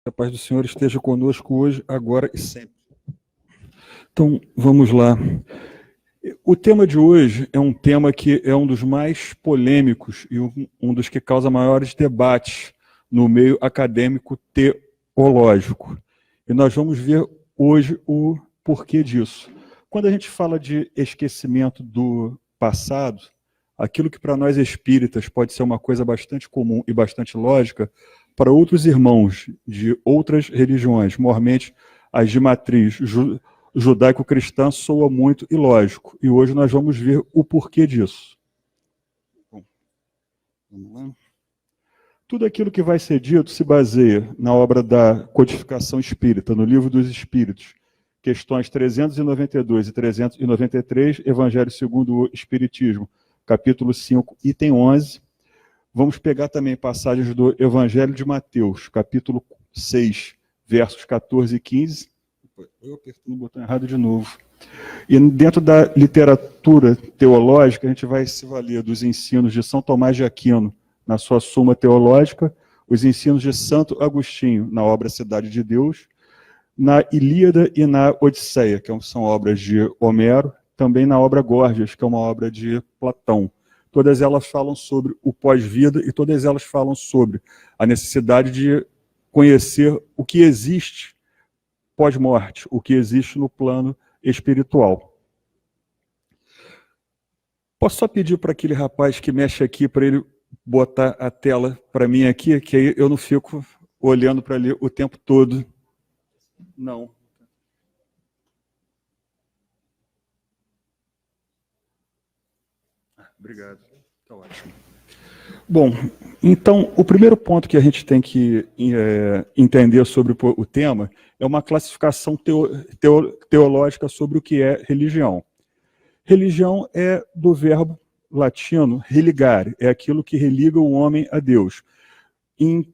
Que a paz do Senhor esteja conosco hoje, agora e sempre. Então, vamos lá. O tema de hoje é um tema que é um dos mais polêmicos e um dos que causa maiores debates no meio acadêmico teológico. E nós vamos ver hoje o porquê disso. Quando a gente fala de esquecimento do passado, aquilo que para nós espíritas pode ser uma coisa bastante comum e bastante lógica, para outros irmãos de outras religiões, mormente as de matriz judaico-cristã, soa muito ilógico. E hoje nós vamos ver o porquê disso. Bom, vamos lá. Tudo aquilo que vai ser dito se baseia na obra da Codificação Espírita, no Livro dos Espíritos, questões 392 e 393, Evangelho segundo o Espiritismo, capítulo 5, item 11. Vamos pegar também passagens do Evangelho de Mateus, capítulo 6, versos 14 e 15. Eu apertei no botão errado de novo. E dentro da literatura teológica, a gente vai se valer dos ensinos de São Tomás de Aquino, na sua Suma Teológica, os ensinos de Santo Agostinho, na obra Cidade de Deus, na Ilíada e na Odisseia, que são obras de Homero, também na obra Górgias, que é uma obra de Platão. Todas elas falam sobre o pós-vida e todas elas falam sobre a necessidade de conhecer o que existe pós-morte, o que existe no plano espiritual. Posso só pedir para aquele rapaz que mexe aqui, para ele botar a tela para mim aqui, que aí eu não fico olhando para ali o tempo todo. Não. Obrigado. Está ótimo. Bom, então, o primeiro ponto que a gente tem que entender sobre o tema é uma classificação teológica sobre o que é religião. Religião é do verbo latino religare, é aquilo que religa o homem a Deus. Em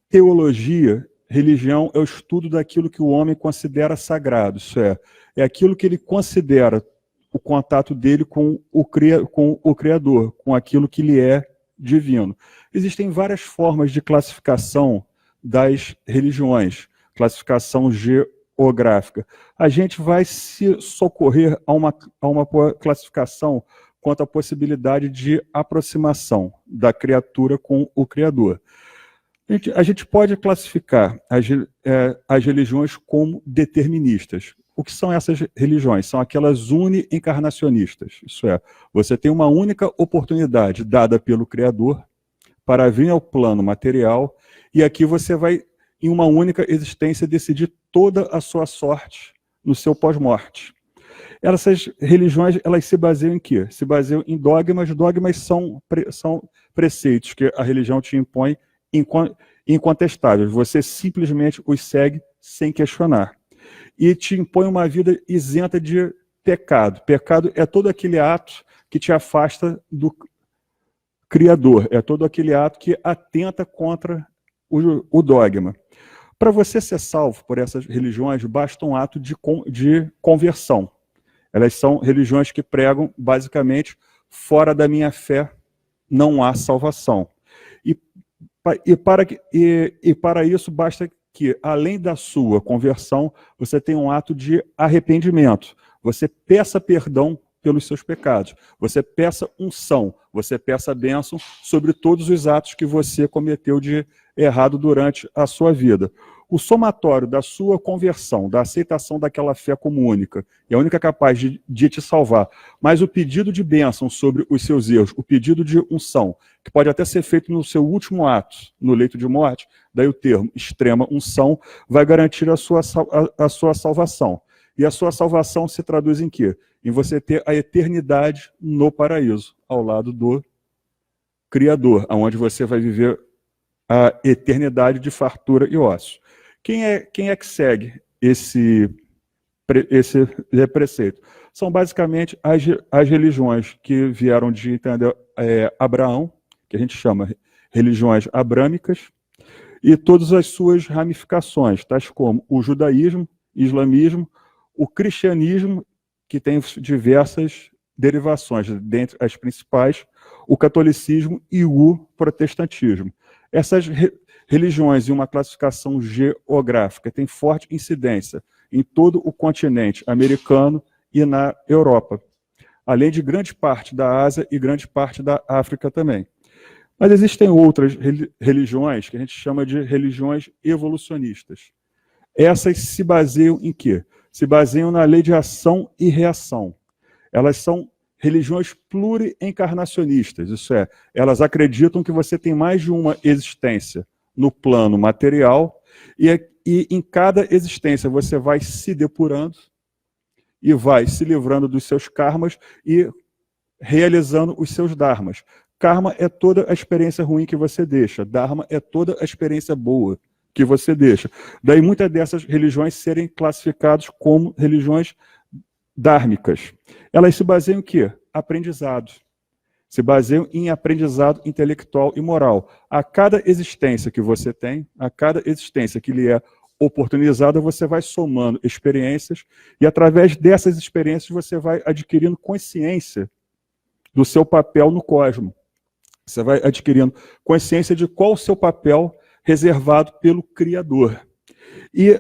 teologia, religião é o estudo daquilo que o homem considera sagrado, isso é aquilo que ele considera o contato dele com o Criador, com aquilo que lhe é divino. Existem várias formas de classificação das religiões, classificação geográfica. A gente vai se socorrer a uma classificação quanto à possibilidade de aproximação da criatura com o Criador. A gente pode classificar as religiões como deterministas. O que são essas religiões? São aquelas uni-encarnacionistas. Isso é, você tem uma única oportunidade dada pelo Criador para vir ao plano material e aqui você vai, em uma única existência, decidir toda a sua sorte no seu pós-morte. Essas religiões, elas se baseiam em quê? Se baseiam em dogmas. Dogmas são preceitos que a religião te impõe incontestáveis. Você simplesmente os segue sem questionar. E te impõe uma vida isenta de pecado. Pecado é todo aquele ato que te afasta do Criador, é todo aquele ato que atenta contra o dogma. Para você ser salvo por essas religiões, basta um ato de conversão. Elas são religiões que pregam, basicamente, fora da minha fé não há salvação. E para isso, basta que, além da sua conversão, você tenha um ato de arrependimento. Você peça perdão pelos seus pecados. Você peça unção. Você peça bênção sobre todos os atos que você cometeu de errado durante a sua vida. O somatório da sua conversão, da aceitação daquela fé como única, e a única capaz de te salvar, mas o pedido de bênção sobre os seus erros, o pedido de unção, que pode até ser feito no seu último ato, no leito de morte, daí o termo extrema unção, vai garantir a sua salvação. E a sua salvação se traduz em quê? Em você ter a eternidade no paraíso, ao lado do Criador, onde você vai viver a eternidade de fartura e ócio. Quem é que segue esse preceito? São basicamente as religiões que vieram de Abraão, que a gente chama religiões abrâmicas, e todas as suas ramificações, tais como o judaísmo, islamismo, o cristianismo, que tem diversas derivações, dentre as principais, o catolicismo e o protestantismo. Essas religiões e uma classificação geográfica têm forte incidência em todo o continente americano e na Europa, além de grande parte da Ásia e grande parte da África também. Mas existem outras religiões que a gente chama de religiões evolucionistas. Essas se baseiam em quê? Se baseiam na lei de ação e reação. Elas são religiões pluriencarnacionistas, isso é, elas acreditam que você tem mais de uma existência no plano material e em cada existência você vai se depurando e vai se livrando dos seus karmas e realizando os seus dharmas. Karma é toda a experiência ruim que você deixa, dharma é toda a experiência boa que você deixa. Daí muitas dessas religiões serem classificadas como religiões dármicas. Elas se baseiam em quê? Aprendizado. Se baseiam em aprendizado intelectual e moral. A cada existência que você tem, a cada existência que lhe é oportunizada, você vai somando experiências e através dessas experiências você vai adquirindo consciência do seu papel no cosmos. Você vai adquirindo consciência de qual o seu papel reservado pelo Criador. E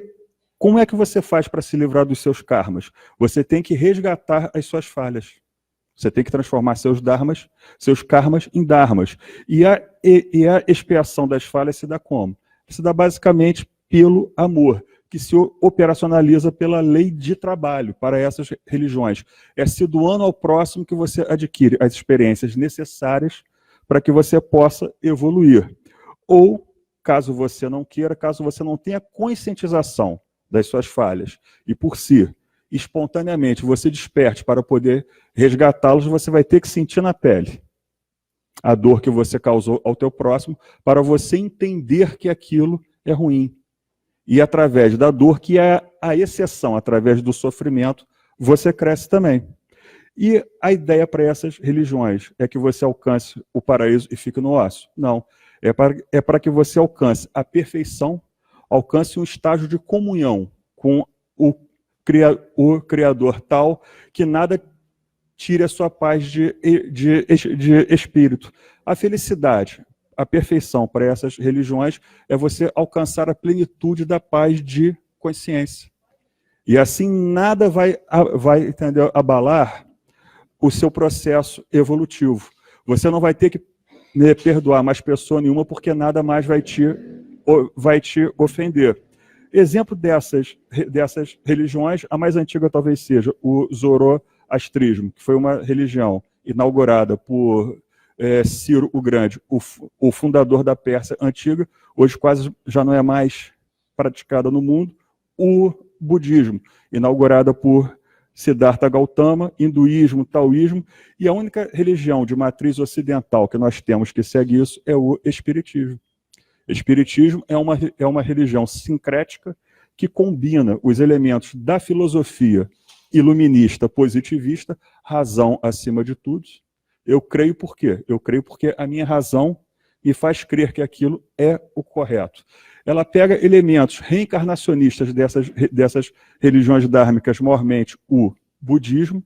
como é que você faz para se livrar dos seus karmas? Você tem que resgatar as suas falhas. Você tem que transformar seus karmas em dharmas. E a expiação das falhas se dá como? Se dá basicamente pelo amor, que se operacionaliza pela lei de trabalho para essas religiões. É se doando ao próximo que você adquire as experiências necessárias para que você possa evoluir. Ou, caso você não queira, caso você não tenha conscientização das suas falhas, e por si, espontaneamente, você desperte para poder resgatá-los, você vai ter que sentir na pele a dor que você causou ao teu próximo, para você entender que aquilo é ruim. E através da dor, que é a exceção, através do sofrimento, você cresce também. E a ideia para essas religiões é que você alcance o paraíso e fique no ócio? Não. É para que você alcance a perfeição, alcance um estágio de comunhão com o Criador tal que nada tire a sua paz de espírito. A felicidade, a perfeição para essas religiões é você alcançar a plenitude da paz de consciência. E assim nada vai entendeu, abalar o seu processo evolutivo. Você não vai ter que perdoar mais pessoa nenhuma porque nada mais vai te ofender. Exemplo dessas religiões, a mais antiga talvez seja o zoroastrismo, que foi uma religião inaugurada por Ciro o Grande, o fundador da Pérsia antiga, hoje quase já não é mais praticada no mundo. O budismo, inaugurada por Siddhartha Gautama, hinduísmo, taoísmo, e a única religião de matriz ocidental que nós temos que segue isso é o espiritismo. Espiritismo é uma religião sincrética que combina os elementos da filosofia iluminista, positivista, razão acima de tudo. Eu creio por quê? Eu creio porque a minha razão me faz crer que aquilo é o correto. Ela pega elementos reencarnacionistas dessas religiões dármicas, maiormente o budismo,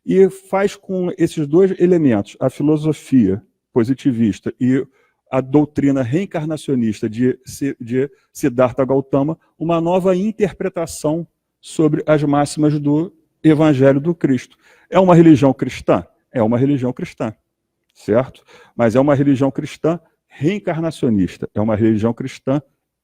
e faz com esses dois elementos, a filosofia positivista e a doutrina reencarnacionista de Siddhartha Gautama, uma nova interpretação sobre as máximas do Evangelho do Cristo. É uma religião cristã? É uma religião cristã, certo? Mas é uma religião cristã reencarnacionista, é uma religião cristã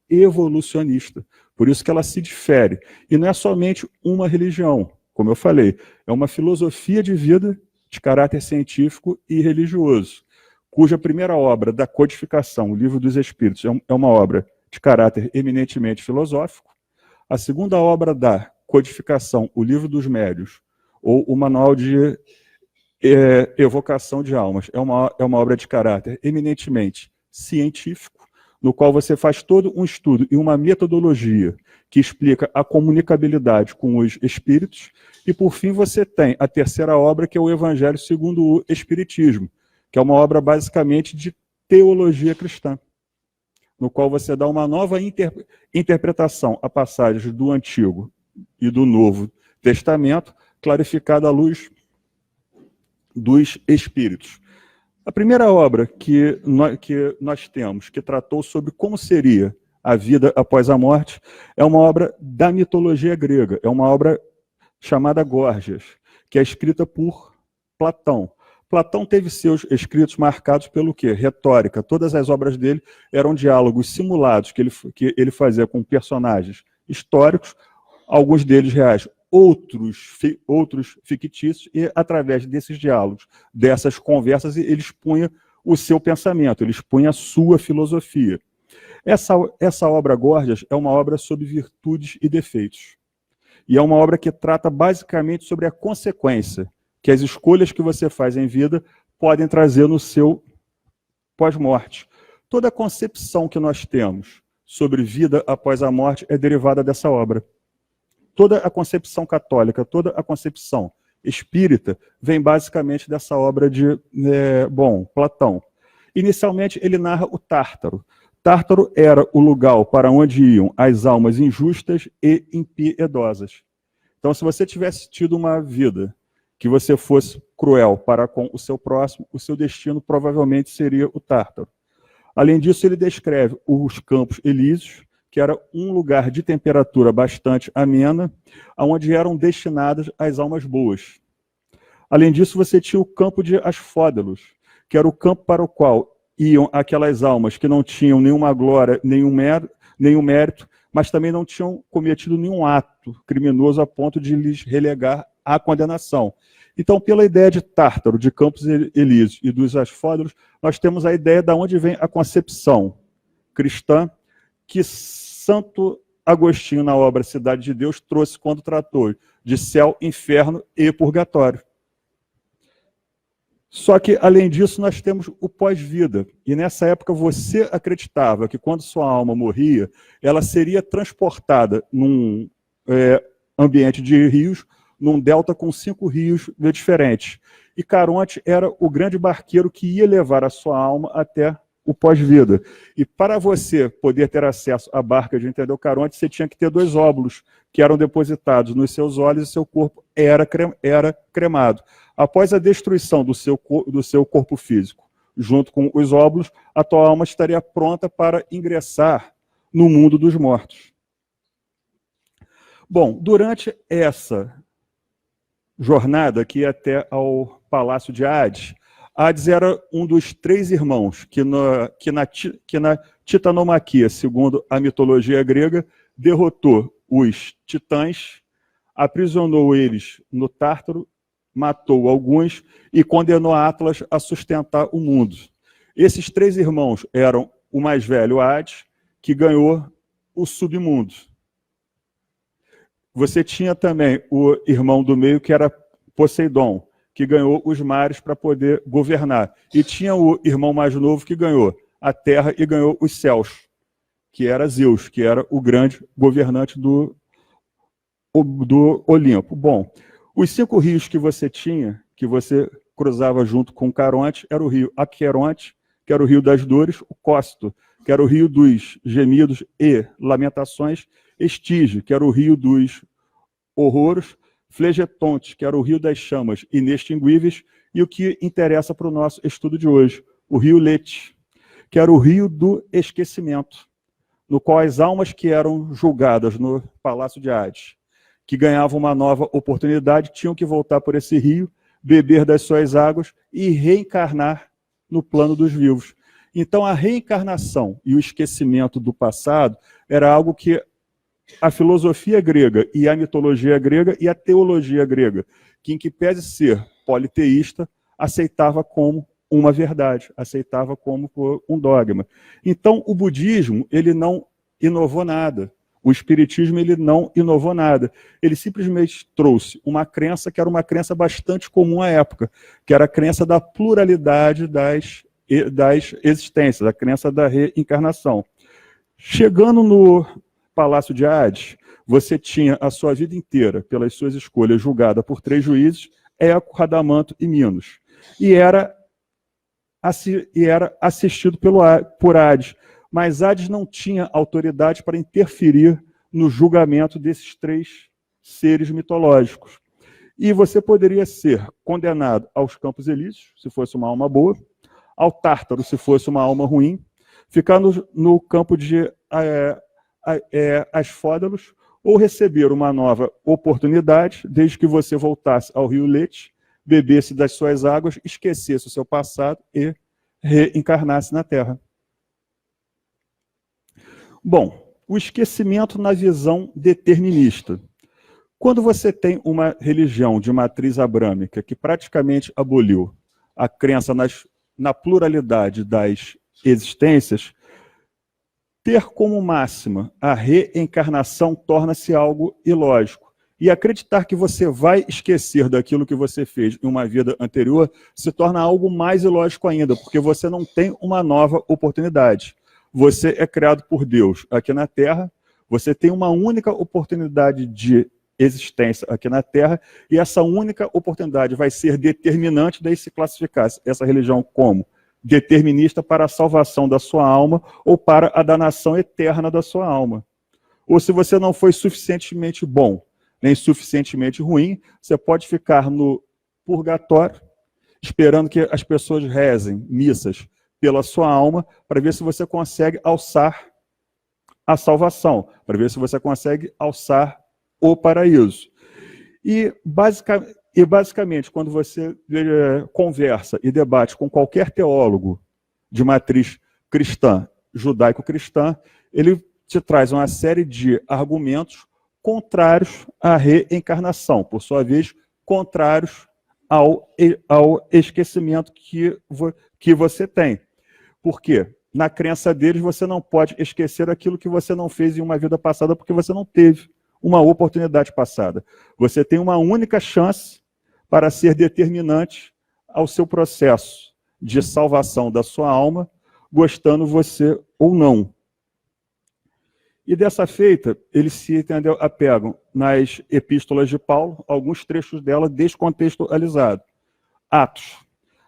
evolucionista. Por isso que ela se difere. E não é somente uma religião, como eu falei, é uma filosofia de vida de caráter científico e religioso, cuja primeira obra da codificação, o Livro dos Espíritos, é uma obra de caráter eminentemente filosófico. A segunda obra da codificação, o Livro dos Médiuns, ou o Manual de Evocação de Almas, é uma obra de caráter eminentemente científico, no qual você faz todo um estudo e uma metodologia que explica a comunicabilidade com os espíritos, e por fim você tem a terceira obra, que é o Evangelho segundo o Espiritismo, que é uma obra basicamente de teologia cristã, no qual você dá uma nova interpretação a passagens do Antigo e do Novo Testamento, clarificada à luz dos Espíritos. A primeira obra que nós temos, que tratou sobre como seria a vida após a morte, é uma obra da mitologia grega, é uma obra chamada Górgias, que é escrita por Platão. Platão teve seus escritos marcados pelo quê? Retórica. Todas as obras dele eram diálogos simulados que ele fazia com personagens históricos, alguns deles reais, outros fictícios, e através desses diálogos, dessas conversas, ele expunha o seu pensamento, ele expunha a sua filosofia. Essa obra Górgias é uma obra sobre virtudes e defeitos. E é uma obra que trata basicamente sobre a consequência que as escolhas que você faz em vida podem trazer no seu pós-morte. Toda a concepção que nós temos sobre vida após a morte é derivada dessa obra. Toda a concepção católica, toda a concepção espírita vem basicamente dessa obra de Platão. Inicialmente, ele narra o Tártaro. Tártaro era o lugar para onde iam as almas injustas e impiedosas. Então, se você tivesse tido uma vida que você fosse cruel para com o seu próximo, o seu destino provavelmente seria o Tártaro. Além disso, ele descreve os Campos Elíseos, que era um lugar de temperatura bastante amena, onde eram destinadas as almas boas. Além disso, você tinha o campo de Asfódelos, que era o campo para o qual iam aquelas almas que não tinham nenhuma glória, nenhum mérito, mas também não tinham cometido nenhum ato criminoso a ponto de lhes relegar à condenação. Então, pela ideia de Tártaro, de Campos Elíseos e dos Asfódelos, nós temos a ideia de onde vem a concepção cristã que Santo Agostinho, na obra Cidade de Deus, trouxe quando tratou de céu, inferno e purgatório. Só que, além disso, nós temos o pós-vida. E nessa época você acreditava que quando sua alma morria, ela seria transportada num ambiente de rios, num delta com 5 rios diferentes. E Caronte era o grande barqueiro que ia levar a sua alma até o pós-vida. E para você poder ter acesso à barca de Entendeu Caronte, você tinha que ter 2 óbulos que eram depositados nos seus olhos e seu corpo era cremado. Após a destruição do seu corpo físico, junto com os óbulos, a tua alma estaria pronta para ingressar no mundo dos mortos. Bom, durante essa jornada que ia até ao Palácio de Hades, Hades era um dos 3 irmãos que na titanomaquia, segundo a mitologia grega, derrotou os titãs, aprisionou eles no Tártaro, matou alguns e condenou Atlas a sustentar o mundo. Esses 3 irmãos eram o mais velho, Hades, que ganhou o submundo. Você tinha também o irmão do meio, que era Poseidon, que ganhou os mares para poder governar. E tinha o irmão mais novo que ganhou a terra e ganhou os céus, que era Zeus, que era o grande governante do Olimpo. Bom, os 5 rios que você tinha, que você cruzava junto com Caronte, era o rio Aqueronte, que era o rio das dores, o Cócito, que era o rio dos gemidos e lamentações, Estige, que era o rio dos horrores, Flegetonte, que era o rio das chamas inextinguíveis, e o que interessa para o nosso estudo de hoje, o rio Lete, que era o rio do esquecimento, no qual as almas que eram julgadas no Palácio de Hades, que ganhavam uma nova oportunidade, tinham que voltar por esse rio, beber das suas águas e reencarnar no plano dos vivos. Então, a reencarnação e o esquecimento do passado era algo que a filosofia grega e a mitologia grega e a teologia grega, que em que pese ser politeísta, aceitava como uma verdade, aceitava como um dogma. Então, o budismo, ele não inovou nada. O espiritismo, ele não inovou nada. Ele simplesmente trouxe uma crença que era uma crença bastante comum à época, que era a crença da pluralidade das existências, a crença da reencarnação. Chegando no Palácio de Hades, você tinha a sua vida inteira, pelas suas escolhas, julgada por 3 juízes, Eco, Radamanto e Minos. E era assistido por Hades. Mas Hades não tinha autoridade para interferir no julgamento desses 3 seres mitológicos. E você poderia ser condenado aos Campos Elíseos, se fosse uma alma boa, ao Tártaro, se fosse uma alma ruim, ficar no campo de Asfódalos, ou receber uma nova oportunidade, desde que você voltasse ao rio Lete, bebesse das suas águas, esquecesse o seu passado e reencarnasse na Terra. Bom, o esquecimento na visão determinista. Quando você tem uma religião de matriz abrâmica que praticamente aboliu a crença na pluralidade das existências, ter como máxima a reencarnação torna-se algo ilógico. E acreditar que você vai esquecer daquilo que você fez em uma vida anterior se torna algo mais ilógico ainda, porque você não tem uma nova oportunidade. Você é criado por Deus aqui na Terra, você tem uma única oportunidade de existência aqui na Terra, e essa única oportunidade vai ser determinante daí se classificar essa religião como determinista para a salvação da sua alma ou para a danação eterna da sua alma. Ou se você não foi suficientemente bom, nem suficientemente ruim, você pode ficar no purgatório, esperando que as pessoas rezem missas pela sua alma, para ver se você consegue alçar a salvação, para ver se você consegue alçar o paraíso. E basicamente, quando você conversa e debate com qualquer teólogo de matriz cristã, judaico-cristã, ele te traz uma série de argumentos contrários à reencarnação, por sua vez, contrários ao esquecimento que você tem. Por quê? Na crença deles, você não pode esquecer aquilo que você não fez em uma vida passada, porque você não teve uma oportunidade passada. Você tem uma única chance para ser determinante ao seu processo de salvação da sua alma, gostando você ou não. E dessa feita, eles se apegam nas epístolas de Paulo, alguns trechos dela descontextualizados. Atos.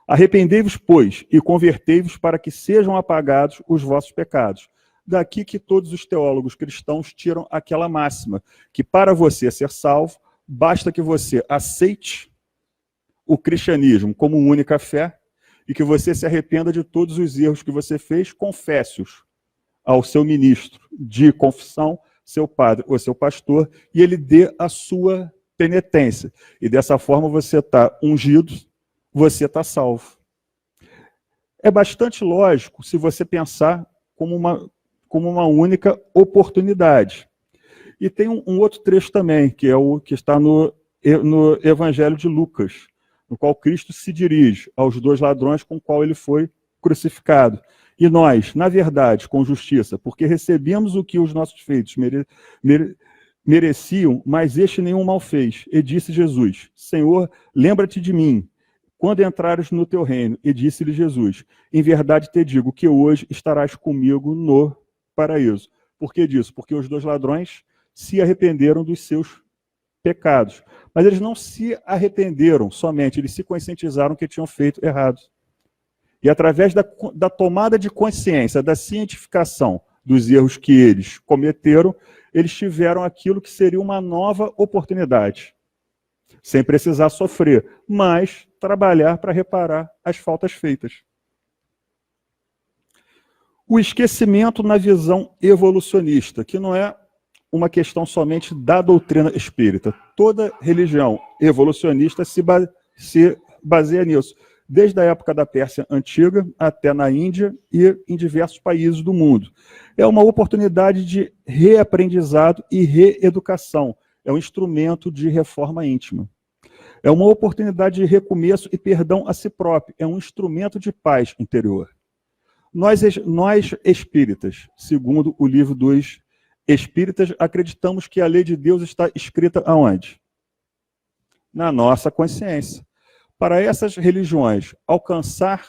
Arrependei-vos, pois, e convertei-vos para que sejam apagados os vossos pecados. Daqui que todos os teólogos cristãos tiram aquela máxima, que para você ser salvo, basta que você aceite o cristianismo como única fé e que você se arrependa de todos os erros que você fez, confesse-os ao seu ministro de confissão, seu padre ou seu pastor, e ele dê a sua penitência. E dessa forma você está ungido, você está salvo. É bastante lógico se você pensar como uma única oportunidade. E tem um outro trecho também, que é o que está no Evangelho de Lucas, no qual Cristo se dirige aos dois ladrões com os quais ele foi crucificado. E nós, na verdade, com justiça, porque recebemos o que os nossos feitos mereciam, mas este nenhum mal fez. E disse Jesus: Senhor, lembra-te de mim quando entrares no teu reino. E disse-lhe Jesus: em verdade te digo que hoje estarás comigo no paraíso. Por que disso? Porque os dois ladrões se arrependeram dos seus pecados. Mas eles não se arrependeram somente, eles se conscientizaram que tinham feito errado. E através da tomada de consciência, da cientificação dos erros que eles cometeram, eles tiveram aquilo que seria uma nova oportunidade. Sem precisar sofrer, mas trabalhar para reparar as faltas feitas. O esquecimento na visão evolucionista, que não é uma questão somente da doutrina espírita. Toda religião evolucionista se baseia nisso, desde a época da Pérsia Antiga até na Índia e em diversos países do mundo. É uma oportunidade de reaprendizado e reeducação. É um instrumento de reforma íntima. É uma oportunidade de recomeço e perdão a si próprio. É um instrumento de paz interior. Nós espíritas, segundo o livro dos Espíritas, acreditamos que a lei de Deus está escrita aonde? Na nossa consciência. Para essas religiões, alcançar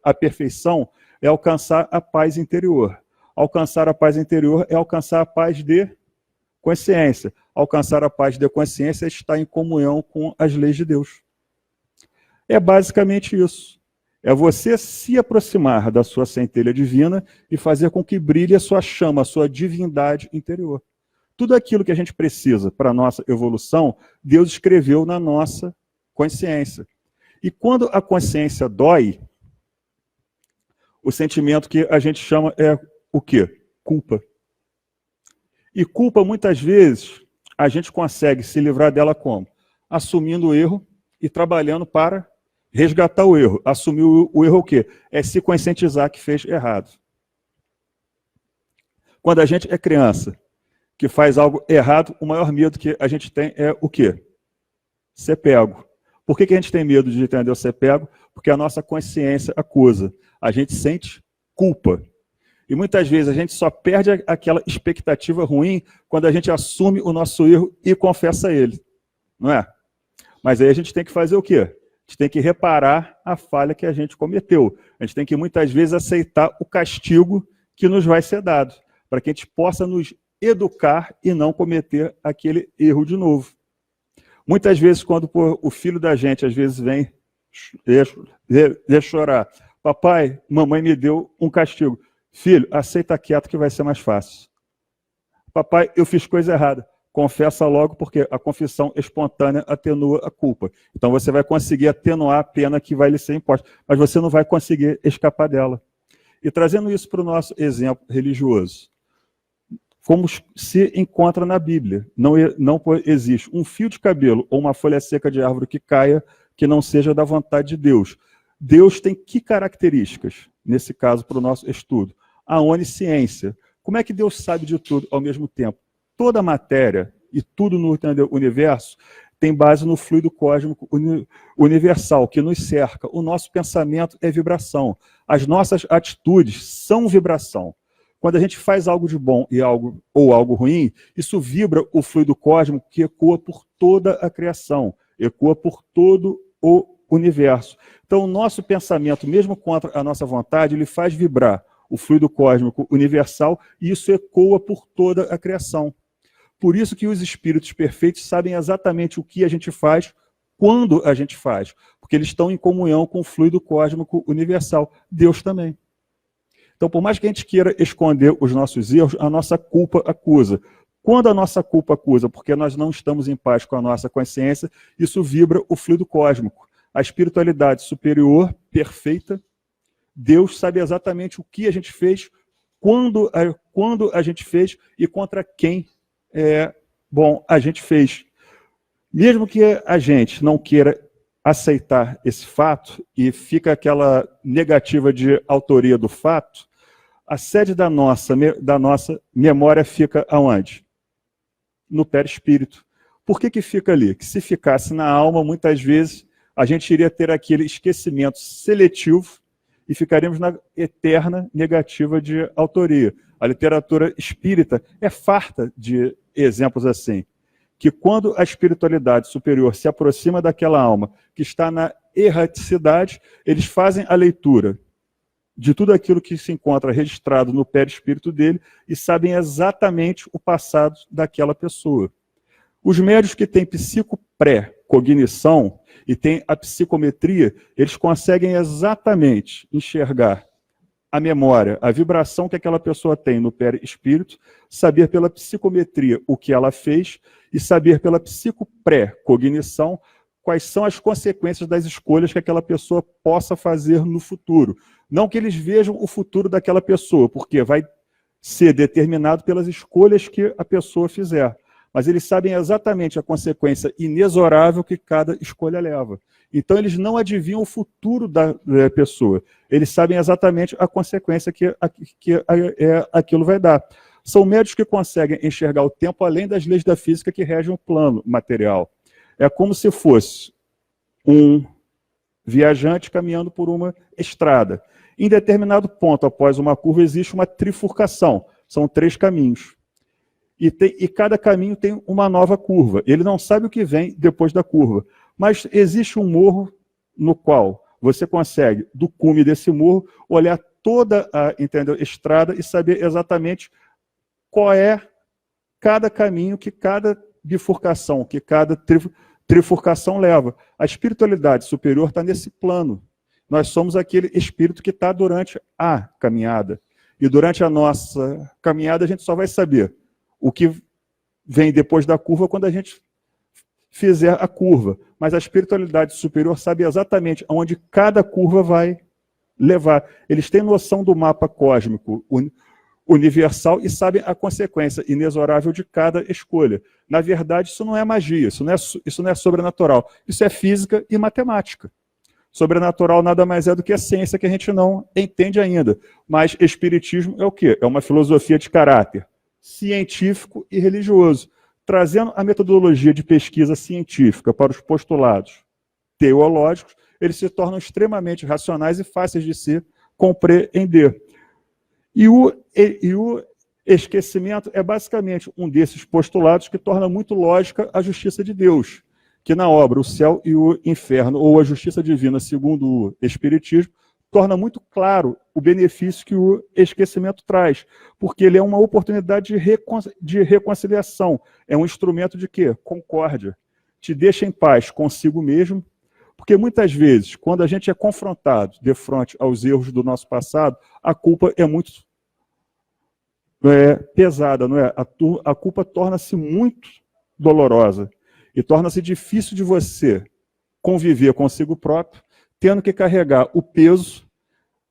a perfeição é alcançar a paz interior. Alcançar a paz interior é alcançar a paz de consciência. Alcançar a paz de consciência é estar em comunhão com as leis de Deus. É basicamente isso. É você se aproximar da sua centelha divina e fazer com que brilhe a sua chama, a sua divindade interior. Tudo aquilo que a gente precisa para a nossa evolução, Deus escreveu na nossa consciência. E quando a consciência dói, O sentimento que a gente chama é o quê? Culpa. E culpa, muitas vezes, a gente consegue se livrar dela como? Assumindo o erro e trabalhando para resgatar o erro. Assumir o erro é o quê? É se conscientizar que fez errado. Quando a gente é criança, que faz algo errado, o maior medo que a gente tem é o quê? Ser pego. Por que a gente tem medo de entender o ser pego? Porque a nossa consciência acusa. A gente sente culpa. E muitas vezes a gente só perde aquela expectativa ruim quando a gente assume o nosso erro e confessa ele. Não é? Mas aí a gente tem que fazer o quê? A gente tem que reparar a falha que a gente cometeu. A gente tem que muitas vezes aceitar o castigo que nos vai ser dado, para que a gente possa nos educar e não cometer aquele erro de novo. Muitas vezes, quando o filho da gente, às vezes, vem chorar. Papai, mamãe me deu um castigo. Filho, aceita quieto que vai ser mais fácil. Papai, eu fiz coisa errada. Confessa logo, porque a confissão espontânea atenua a culpa. Então você vai conseguir atenuar a pena que vai lhe ser imposta, mas você não vai conseguir escapar dela. E trazendo isso para o nosso exemplo religioso, como se encontra na Bíblia, não existe um fio de cabelo ou uma folha seca de árvore que caia que não seja da vontade de Deus. Deus tem que características, nesse caso, para o nosso estudo? A onisciência. Como é que Deus sabe de tudo ao mesmo tempo? Toda a matéria e tudo no universo tem base no fluido cósmico universal que nos cerca. O nosso pensamento é vibração. As nossas atitudes são vibração. Quando a gente faz algo de bom ou algo ruim, isso vibra o fluido cósmico que ecoa por toda a criação, ecoa por todo o universo. Então, o nosso pensamento, mesmo contra a nossa vontade, ele faz vibrar o fluido cósmico universal e isso ecoa por toda a criação. Por isso que os espíritos perfeitos sabem exatamente o que a gente faz, quando a gente faz, porque eles estão em comunhão com o fluido cósmico universal. Deus também. Então, por mais que a gente queira esconder os nossos erros, a nossa culpa acusa. Quando a nossa culpa acusa, porque nós não estamos em paz com a nossa consciência, isso vibra o fluido cósmico. A espiritualidade superior, perfeita, Deus sabe exatamente o que a gente fez, quando a gente fez e contra quem a gente fez. Mesmo que a gente não queira aceitar esse fato e fica aquela negativa de autoria do fato, a sede da nossa memória fica aonde? No perispírito. Por que fica ali? Que se ficasse na alma, muitas vezes, a gente iria ter aquele esquecimento seletivo e ficaríamos na eterna negativa de autoria. A literatura espírita é farta de exemplos assim, que quando a espiritualidade superior se aproxima daquela alma que está na erraticidade, eles fazem a leitura de tudo aquilo que se encontra registrado no perispírito dele e sabem exatamente o passado daquela pessoa. Os médios que têm psico-pré-cognição e têm a psicometria, eles conseguem exatamente enxergar a memória, a vibração que aquela pessoa tem no perispírito, saber pela psicometria o que ela fez e saber pela psico-pré-cognição quais são as consequências das escolhas que aquela pessoa possa fazer no futuro. Não que eles vejam o futuro daquela pessoa, porque vai ser determinado pelas escolhas que a pessoa fizer. Mas eles sabem exatamente a consequência inexorável que cada escolha leva. Então, eles não adivinham o futuro da pessoa. Eles sabem exatamente a consequência que aquilo vai dar. São médicos que conseguem enxergar o tempo além das leis da física que regem o plano material. É como se fosse um viajante caminhando por uma estrada. Em determinado ponto, após uma curva, existe uma trifurcação. São 3 caminhos. E cada caminho tem uma nova curva. Ele não sabe o que vem depois da curva. Mas existe um morro no qual você consegue, do cume desse morro, olhar toda a estrada e saber exatamente qual é cada caminho, que cada bifurcação, que cada trifurcação leva. A espiritualidade superior está nesse plano. Nós somos aquele espírito que está durante a caminhada. E durante a nossa caminhada a gente só vai saber o que vem depois da curva quando a gente fizer a curva. Mas a espiritualidade superior sabe exatamente onde cada curva vai levar. Eles têm noção do mapa cósmico universal e sabem a consequência inexorável de cada escolha. Na verdade, isso não é magia, isso não é sobrenatural. Isso é física e matemática. Sobrenatural nada mais é do que a ciência que a gente não entende ainda. Mas espiritismo é o quê? É uma filosofia de caráter científico e religioso, trazendo a metodologia de pesquisa científica para os postulados teológicos, eles se tornam extremamente racionais e fáceis de se compreender. E o esquecimento é basicamente um desses postulados que torna muito lógica a justiça de Deus, que na obra O Céu e o Inferno, ou a Justiça Divina, segundo o Espiritismo, torna muito claro o benefício que o esquecimento traz, porque ele é uma oportunidade de reconciliação, é um instrumento de quê? Concórdia. Te deixa em paz consigo mesmo, porque muitas vezes, quando a gente é confrontado de frente aos erros do nosso passado, a culpa é muito pesada, não é? A culpa torna-se muito dolorosa e torna-se difícil de você conviver consigo próprio, tendo que carregar o peso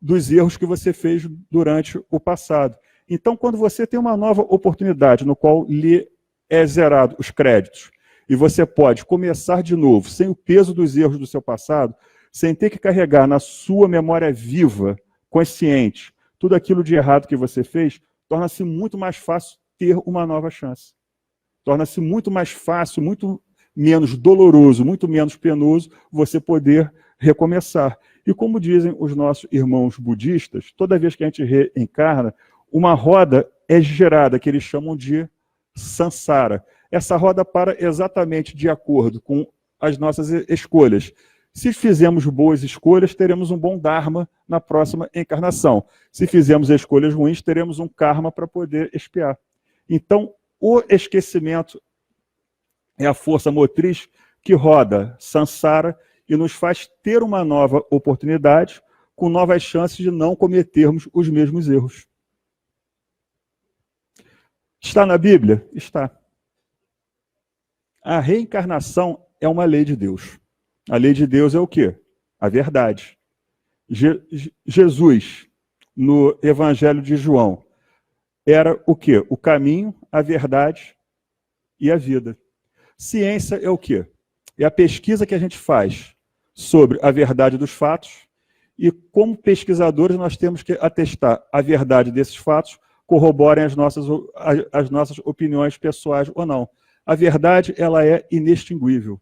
dos erros que você fez durante o passado. Então, quando você tem uma nova oportunidade no qual lhe é zerado os créditos, e você pode começar de novo, sem o peso dos erros do seu passado, sem ter que carregar na sua memória viva, consciente, tudo aquilo de errado que você fez, torna-se muito mais fácil ter uma nova chance. Torna-se muito mais fácil, muito menos doloroso, muito menos penoso você poder recomeçar. E como dizem os nossos irmãos budistas, toda vez que a gente reencarna, uma roda é gerada, que eles chamam de samsara. Essa roda para exatamente de acordo com as nossas escolhas. Se fizermos boas escolhas, teremos um bom dharma na próxima encarnação. Se fizermos escolhas ruins, teremos um karma para poder expiar. Então, o esquecimento é a força motriz que roda samsara e nos faz ter uma nova oportunidade, com novas chances de não cometermos os mesmos erros. Está na Bíblia? Está. A reencarnação é uma lei de Deus. A lei de Deus é o quê? A verdade. Jesus, no Evangelho de João, era o quê? O caminho, a verdade e a vida. Ciência é o quê? É a pesquisa que a gente faz sobre a verdade dos fatos e, como pesquisadores, nós temos que atestar a verdade desses fatos, corroborem as nossas opiniões pessoais ou não. A verdade, ela é inextinguível.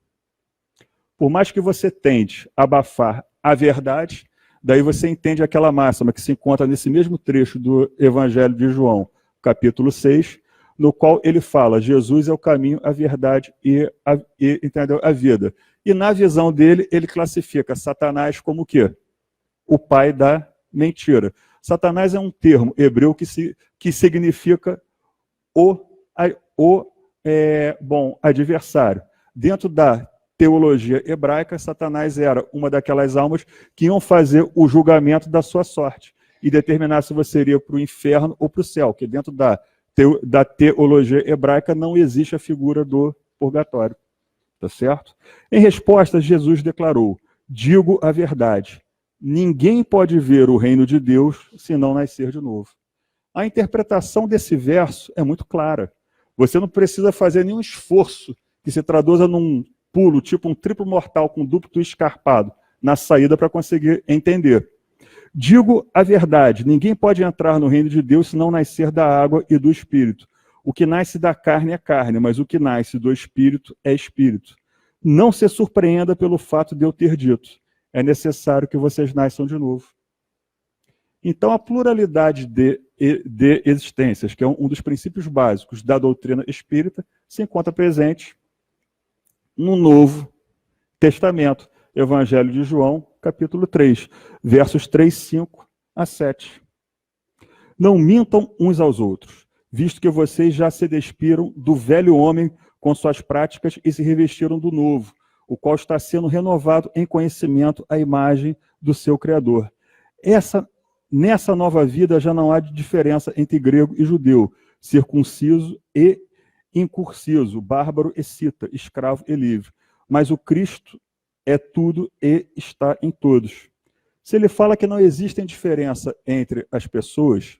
Por mais que você tente abafar a verdade, daí você entende aquela máxima que se encontra nesse mesmo trecho do Evangelho de João, capítulo 6, no qual ele fala, Jesus é o caminho, a verdade e a vida. E na visão dele, ele classifica Satanás como o quê? O pai da mentira. Satanás é um termo hebreu que significa adversário. Dentro da teologia hebraica, Satanás era uma daquelas almas que iam fazer o julgamento da sua sorte e determinar se você iria para o inferno ou para o céu, que dentro da teologia hebraica não existe a figura do purgatório. Tá certo? Em resposta, Jesus declarou, digo a verdade, ninguém pode ver o reino de Deus se não nascer de novo. A interpretação desse verso é muito clara. Você não precisa fazer nenhum esforço que se traduza num pulo, tipo um triplo mortal com duplo escarpado, na saída para conseguir entender. Digo a verdade, ninguém pode entrar no reino de Deus se não nascer da água e do Espírito. O que nasce da carne é carne, mas o que nasce do Espírito é Espírito. Não se surpreenda pelo fato de eu ter dito. É necessário que vocês nasçam de novo. Então, a pluralidade de existências, que é um dos princípios básicos da doutrina espírita, se encontra presente no Novo Testamento, Evangelho de João, capítulo 3, versos 3, 5 a 7. Não mintam uns aos outros, visto que vocês já se despiram do velho homem com suas práticas e se revestiram do novo, o qual está sendo renovado em conhecimento à imagem do seu Criador. Nessa nova vida já não há diferença entre grego e judeu, circunciso e incursiso, bárbaro e cita, escravo e livre. Mas o Cristo é tudo e está em todos. Se ele fala que não existe diferença entre as pessoas,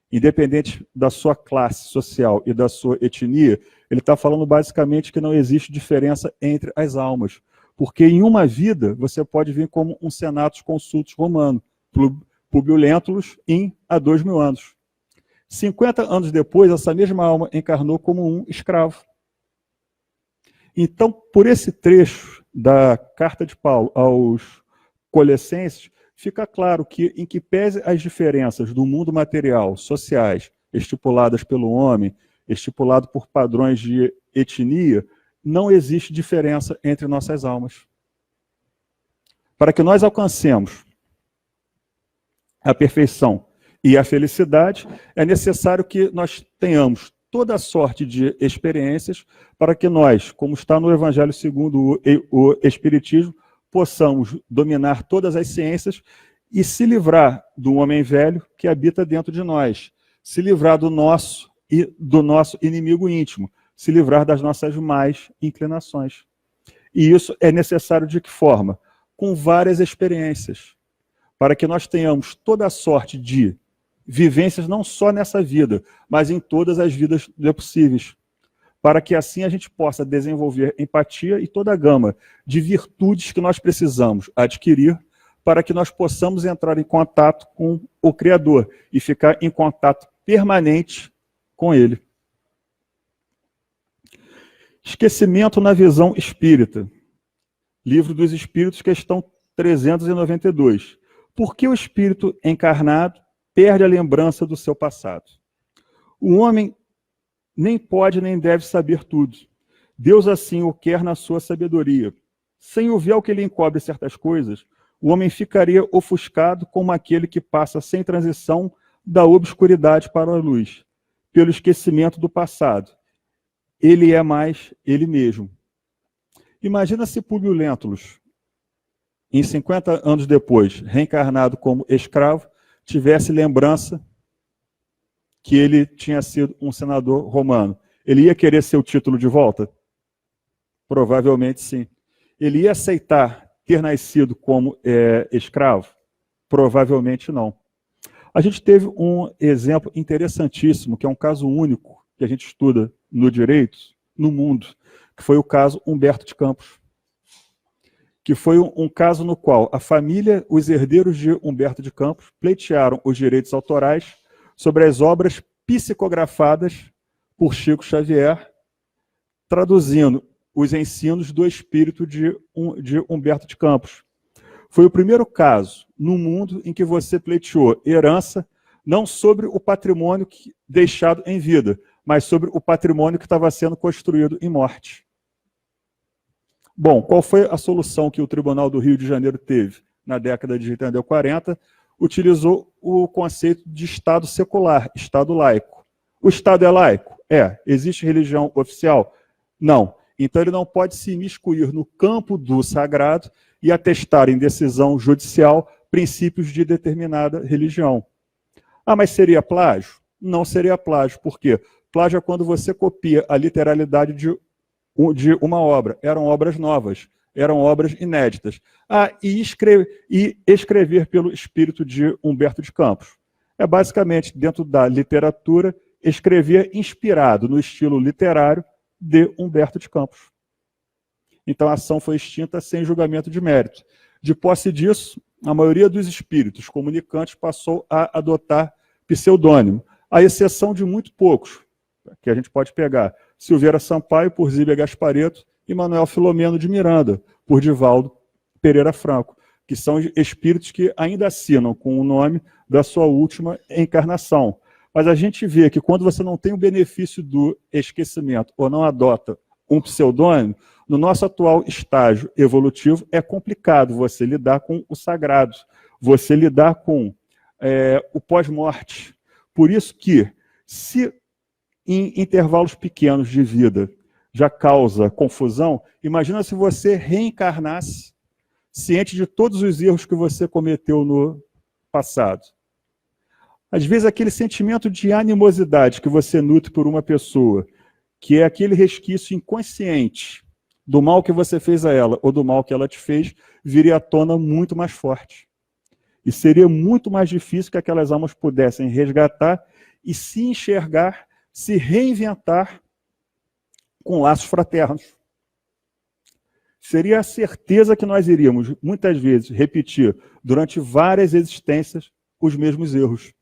independente da sua classe social e da sua etnia, ele está falando basicamente que não existe diferença entre as almas. Porque em uma vida, você pode vir como um senatus consultus romano, Publio Lentulus, há 2000 anos. 50 anos depois, essa mesma alma encarnou como um escravo. Então, por esse trecho da carta de Paulo aos Colossenses, fica claro que, em que pese as diferenças do mundo material, sociais, estipuladas pelo homem, estipulado por padrões de etnia, não existe diferença entre nossas almas. Para que nós alcancemos a perfeição e a felicidade, é necessário que nós tenhamos toda sorte de experiências para que nós, como está no Evangelho segundo o Espiritismo, possamos dominar todas as ciências e se livrar do homem velho que habita dentro de nós, se livrar do nosso inimigo íntimo, se livrar das nossas más inclinações. E isso é necessário de que forma? Com várias experiências, para que nós tenhamos toda a sorte de vivências não só nessa vida, mas em todas as vidas possíveis, para que assim a gente possa desenvolver empatia e toda a gama de virtudes que nós precisamos adquirir para que nós possamos entrar em contato com o Criador e ficar em contato permanente com Ele. Esquecimento na visão espírita. Livro dos Espíritos, questão 392. Por que o espírito encarnado perde a lembrança do seu passado? O homem nem pode nem deve saber tudo. Deus assim o quer na sua sabedoria. Sem o véu que lhe encobre certas coisas, o homem ficaria ofuscado como aquele que passa sem transição da obscuridade para a luz, pelo esquecimento do passado. Ele é mais ele mesmo. Imagina se Publio Lentulus, em 50 anos depois, reencarnado como escravo, tivesse lembrança que ele tinha sido um senador romano. Ele ia querer seu título de volta? Provavelmente sim. Ele ia aceitar ter nascido como escravo? Provavelmente não. A gente teve um exemplo interessantíssimo, que é um caso único que a gente estuda no direito, no mundo, que foi o caso Humberto de Campos. Que foi um caso no qual a família, os herdeiros de Humberto de Campos, pleitearam os direitos autorais sobre as obras psicografadas por Chico Xavier, traduzindo os ensinos do espírito de Humberto de Campos. Foi o primeiro caso no mundo em que você pleiteou herança não sobre o patrimônio deixado em vida, mas sobre o patrimônio que estava sendo construído em morte. Bom, qual foi a solução que o Tribunal do Rio de Janeiro teve na década de 30 e 40? Utilizou o conceito de Estado secular, Estado laico. O Estado é laico? É. Existe religião oficial? Não. Então ele não pode se imiscuir no campo do sagrado e atestar em decisão judicial princípios de determinada religião. Ah, mas seria plágio? Não seria plágio. Por quê? Plágio é quando você copia a literalidade de uma obra. Eram obras novas, eram obras inéditas. E escrever pelo espírito de Humberto de Campos. É basicamente, dentro da literatura, escrever inspirado no estilo literário de Humberto de Campos. Então a ação foi extinta sem julgamento de mérito. De posse disso, a maioria dos espíritos comunicantes passou a adotar pseudônimo, à exceção de muito poucos, que a gente pode pegar Silveira Sampaio, por Zíbia Gaspareto, e Manuel Filomeno de Miranda, por Divaldo Pereira Franco, que são espíritos que ainda assinam com o nome da sua última encarnação. Mas a gente vê que quando você não tem o benefício do esquecimento ou não adota um pseudônimo, no nosso atual estágio evolutivo é complicado você lidar com o sagrado, você lidar com o pós-morte. Por isso que, se em intervalos pequenos de vida já causa confusão, imagina se você reencarnasse ciente de todos os erros que você cometeu no passado. Às vezes aquele sentimento de animosidade que você nutre por uma pessoa, que é aquele resquício inconsciente do mal que você fez a ela ou do mal que ela te fez, viria à tona muito mais forte. E seria muito mais difícil que aquelas almas pudessem resgatar e se enxergar, se reinventar com laços fraternos. Seria a certeza que nós iríamos, muitas vezes, repetir durante várias existências os mesmos erros.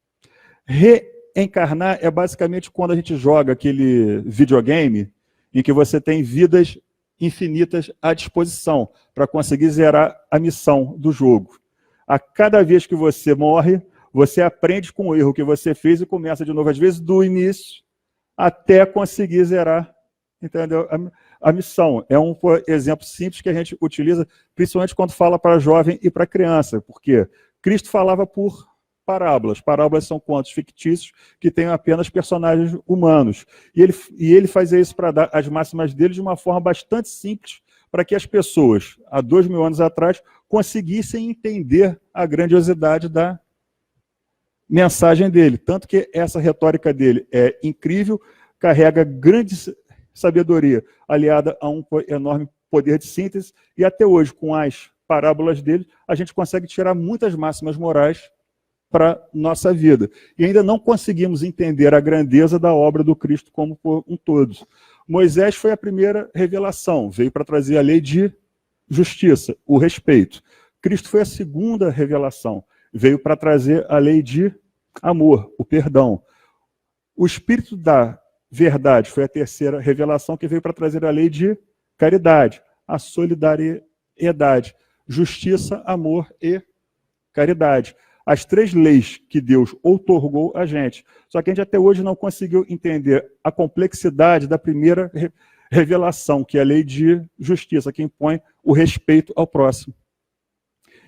Reencarnar é basicamente quando a gente joga aquele videogame em que você tem vidas infinitas à disposição para conseguir zerar a missão do jogo. A cada vez que você morre, você aprende com o erro que você fez e começa de novo, às vezes do início, até conseguir zerar, entendeu? A missão. É um exemplo simples que a gente utiliza, principalmente quando fala para jovem e para criança, porque Cristo falava por parábolas. Parábolas são contos fictícios que têm apenas personagens humanos. E ele fazia isso para dar as máximas dele de uma forma bastante simples, para que as pessoas, há 2000 anos atrás, conseguissem entender a grandiosidade da mensagem dele. Tanto que essa retórica dele é incrível, carrega grande sabedoria, aliada a um enorme poder de síntese, e até hoje, com as parábolas dele, a gente consegue tirar muitas máximas morais para a nossa vida. E ainda não conseguimos entender a grandeza da obra do Cristo como um todo. Moisés foi a primeira revelação, veio para trazer a lei de justiça, o respeito. Cristo foi a segunda revelação, veio para trazer a lei de amor, o perdão. O Espírito da verdade foi a terceira revelação, que veio para trazer a lei de caridade, a solidariedade, justiça, amor e caridade. As três leis que Deus outorgou a gente. Só que a gente até hoje não conseguiu entender a complexidade da primeira revelação, que é a lei de justiça, que impõe o respeito ao próximo.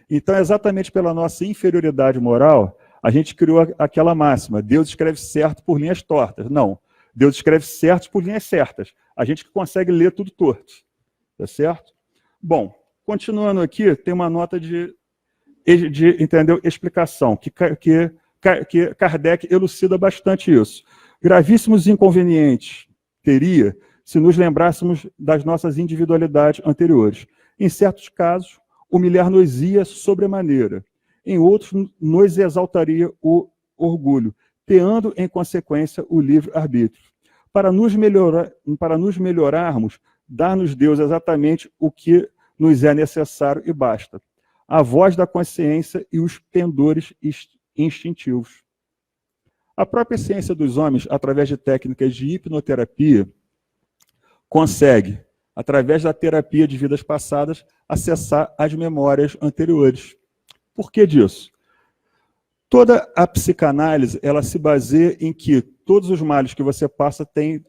Então, exatamente pela nossa inferioridade moral, a gente criou aquela máxima: Deus escreve certo por linhas tortas. Não, Deus escreve certo por linhas certas. A gente que consegue ler tudo torto. Tá certo? Bom, continuando aqui, tem uma nota de entendeu, explicação, que Kardec elucida bastante isso. Gravíssimos inconvenientes teria se nos lembrássemos das nossas individualidades anteriores. Em certos casos, humilhar-nos-ia sobremaneira. Em outros, nos exaltaria o orgulho, teando em consequência o livre-arbítrio. Para nos melhorarmos, dar-nos Deus exatamente o que nos é necessário e basta: a voz da consciência e os pendores instintivos. A própria ciência dos homens, através de técnicas de hipnoterapia, consegue, através da terapia de vidas passadas, acessar as memórias anteriores. Por que disso? Toda a psicanálise, ela se baseia em que todos os males que você passa têm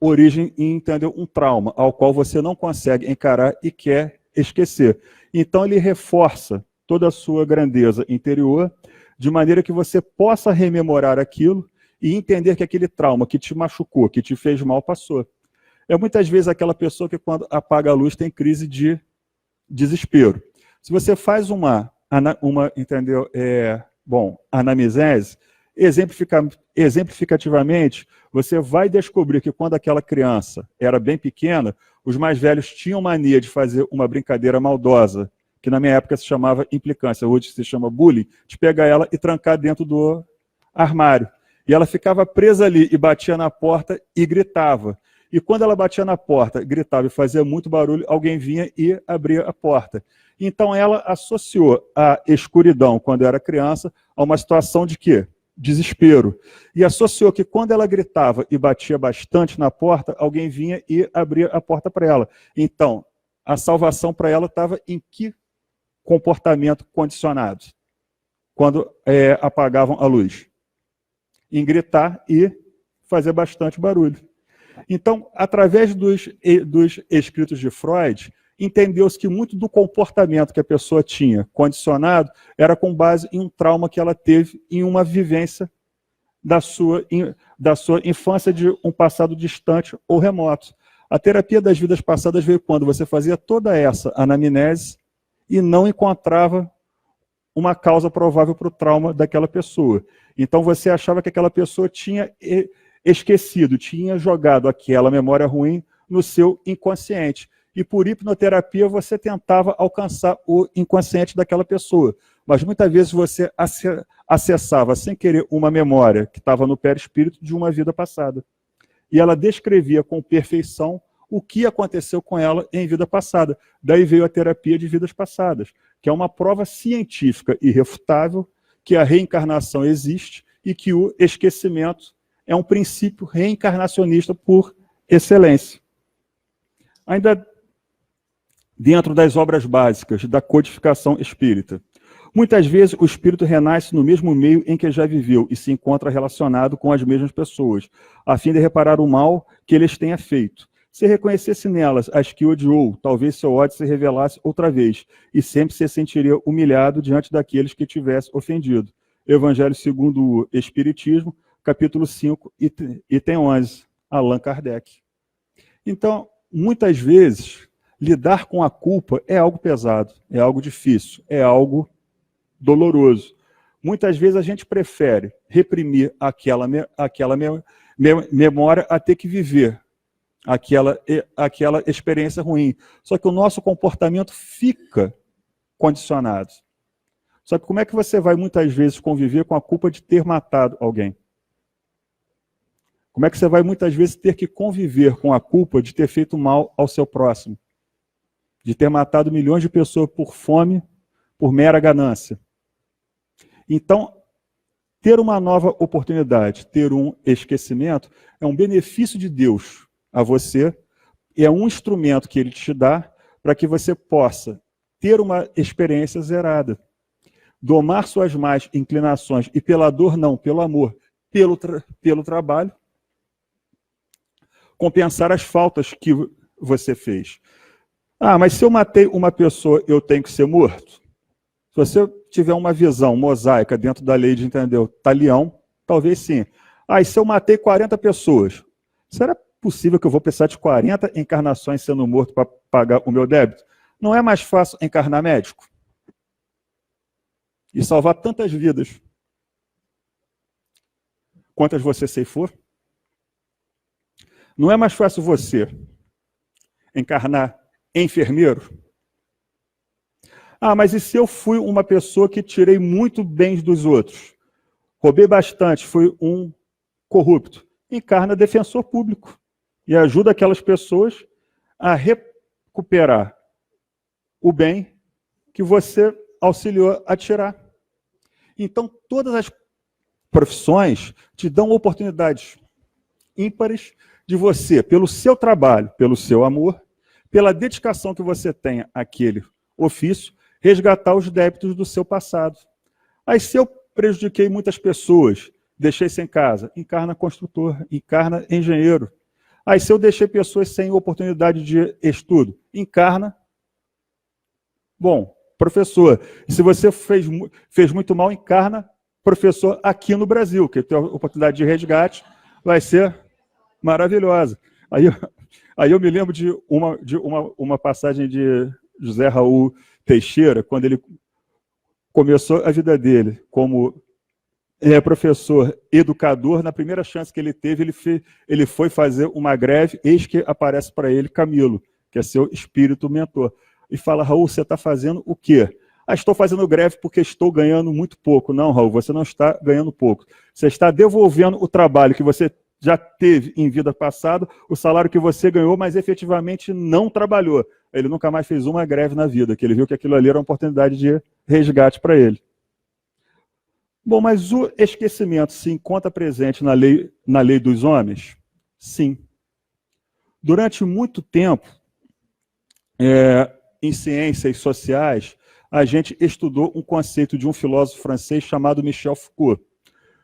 origem em, entendeu, um trauma, ao qual você não consegue encarar e quer esquecer. Então ele reforça toda a sua grandeza interior, de maneira que você possa rememorar aquilo e entender que aquele trauma que te machucou, que te fez mal, passou. É muitas vezes aquela pessoa que quando apaga a luz tem crise de desespero. Se você faz uma entendeu, anamnese, exemplificativamente, você vai descobrir que quando aquela criança era bem pequena, os mais velhos tinham mania de fazer uma brincadeira maldosa, que na minha época se chamava implicância, hoje se chama bullying, de pegar ela e trancar dentro do armário. E ela ficava presa ali e batia na porta e gritava. E quando ela batia na porta, gritava e fazia muito barulho, alguém vinha e abria a porta. Então ela associou a escuridão, quando era criança, a uma situação de quê? Desespero. E associou que quando ela gritava e batia bastante na porta, alguém vinha e abria a porta para ela. Então, a salvação para ela estava em que comportamento condicionado? Quando apagavam a luz? Em gritar e fazer bastante barulho. Então, através dos escritos de Freud, entendeu-se que muito do comportamento que a pessoa tinha condicionado era com base em um trauma que ela teve em uma vivência da sua infância, de um passado distante ou remoto. A terapia das vidas passadas veio quando você fazia toda essa anamnese e não encontrava uma causa provável para o trauma daquela pessoa. Então você achava que aquela pessoa tinha esquecido, tinha jogado aquela memória ruim no seu inconsciente. E por hipnoterapia você tentava alcançar o inconsciente daquela pessoa. mas muitas vezes você acessava sem querer uma memória que estava no perispírito de uma vida passada. E ela descrevia com perfeição o que aconteceu com ela em vida passada. Daí veio a terapia de vidas passadas, que é uma prova científica irrefutável que a reencarnação existe e que o esquecimento é um princípio reencarnacionista por excelência. Ainda dentro das obras básicas da codificação espírita, muitas vezes o espírito renasce no mesmo meio em que já viveu e se encontra relacionado com as mesmas pessoas, a fim de reparar o mal que eles tenha feito. Se reconhecesse nelas as que odiou, talvez seu ódio se revelasse outra vez, e sempre se sentiria humilhado diante daqueles que tivesse ofendido. Evangelho segundo o Espiritismo, capítulo 5, item 11, Allan Kardec. Então, muitas vezes, lidar com a culpa é algo pesado, é algo difícil, é algo doloroso. Muitas vezes a gente prefere reprimir aquela memória a ter que viver aquela experiência ruim. Só que o nosso comportamento fica condicionado. Só que como é que você vai muitas vezes conviver com a culpa de ter matado alguém? Como é que você vai muitas vezes ter que conviver com a culpa de ter feito mal ao seu próximo? De ter matado milhões de pessoas por fome, por mera ganância? Então, ter uma nova oportunidade, ter um esquecimento, é um benefício de Deus a você, é um instrumento que ele te dá para que você possa ter uma experiência zerada. Domar suas más inclinações, e pela dor não, pelo amor, pelo trabalho, compensar as faltas que você fez. Ah, mas se eu matei uma pessoa, eu tenho que ser morto? Se você tiver uma visão mosaica dentro da lei de, entendeu, Talião, talvez sim. Ah, e se eu matei 40 pessoas? Será possível que eu vou precisar de 40 encarnações sendo morto para pagar o meu débito? Não é mais fácil encarnar médico? E salvar tantas vidas quantas você ceifou? Não é mais fácil você encarnar enfermeiro? Ah, mas e se eu fui uma pessoa que tirei muito bens dos outros? Roubei bastante, fui um corrupto. Encarna defensor público e ajuda aquelas pessoas a recuperar o bem que você auxiliou a tirar. Então, todas as profissões te dão oportunidades ímpares de você, pelo seu trabalho, pelo seu amor, pela dedicação que você tem àquele ofício, resgatar os débitos do seu passado. Aí, se eu prejudiquei muitas pessoas, deixei sem casa, encarna construtor, encarna engenheiro. Aí, se eu deixei pessoas sem oportunidade de estudo, encarna, bom, professor. E se você fez muito mal, encarna professor aqui no Brasil, que tem a oportunidade de resgate, vai ser maravilhosa. Aí eu me lembro de uma passagem de José Raul Teixeira, quando ele começou a vida dele como professor, educador. Na primeira chance que ele teve, ele foi fazer uma greve, eis que aparece para ele Camilo, que é seu espírito mentor, e fala: Raul, você está fazendo o quê? Ah, estou fazendo greve porque estou ganhando muito pouco. Não, Raul, você não está ganhando pouco. Você está devolvendo o trabalho que você já teve em vida passada, o salário que você ganhou, mas efetivamente não trabalhou. Ele nunca mais fez uma greve na vida, que ele viu que aquilo ali era uma oportunidade de resgate para ele. Bom, mas o esquecimento se encontra presente na lei dos homens? Sim. Durante muito tempo, em ciências sociais, a gente estudou um conceito de um filósofo francês chamado Michel Foucault.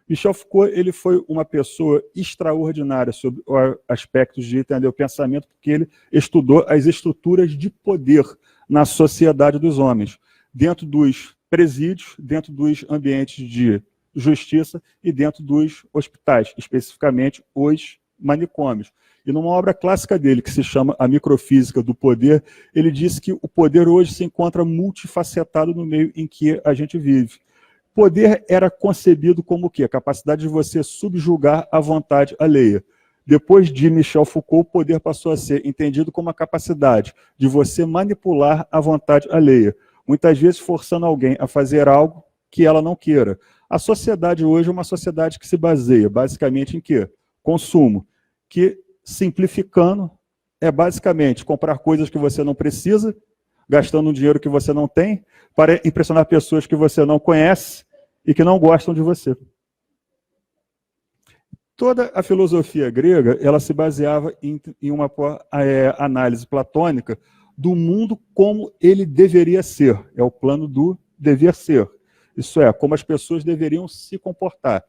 Michel Foucault, ele foi uma pessoa extraordinária sobre aspectos de entender o pensamento, porque ele estudou as estruturas de poder na sociedade dos homens, dentro dos presídios, dentro dos ambientes de justiça e dentro dos hospitais, especificamente os manicômios. E numa obra clássica dele, que se chama A Microfísica do Poder, ele disse que o poder hoje se encontra multifacetado no meio em que a gente vive. Poder era concebido como o quê? A capacidade de você subjugar a vontade alheia. Depois de Michel Foucault, o poder passou a ser entendido como a capacidade de você manipular a vontade alheia. muitas vezes forçando alguém a fazer algo que ela não queira. A sociedade hoje é uma sociedade que se baseia basicamente em quê? Consumo, que, simplificando, é basicamente comprar coisas que você não precisa, gastando um dinheiro que você não tem, para impressionar pessoas que você não conhece e que não gostam de você. Toda a filosofia grega, ela se baseava em uma análise platônica do mundo como ele deveria ser. É o plano do dever ser. Isso é, como as pessoas deveriam se comportar.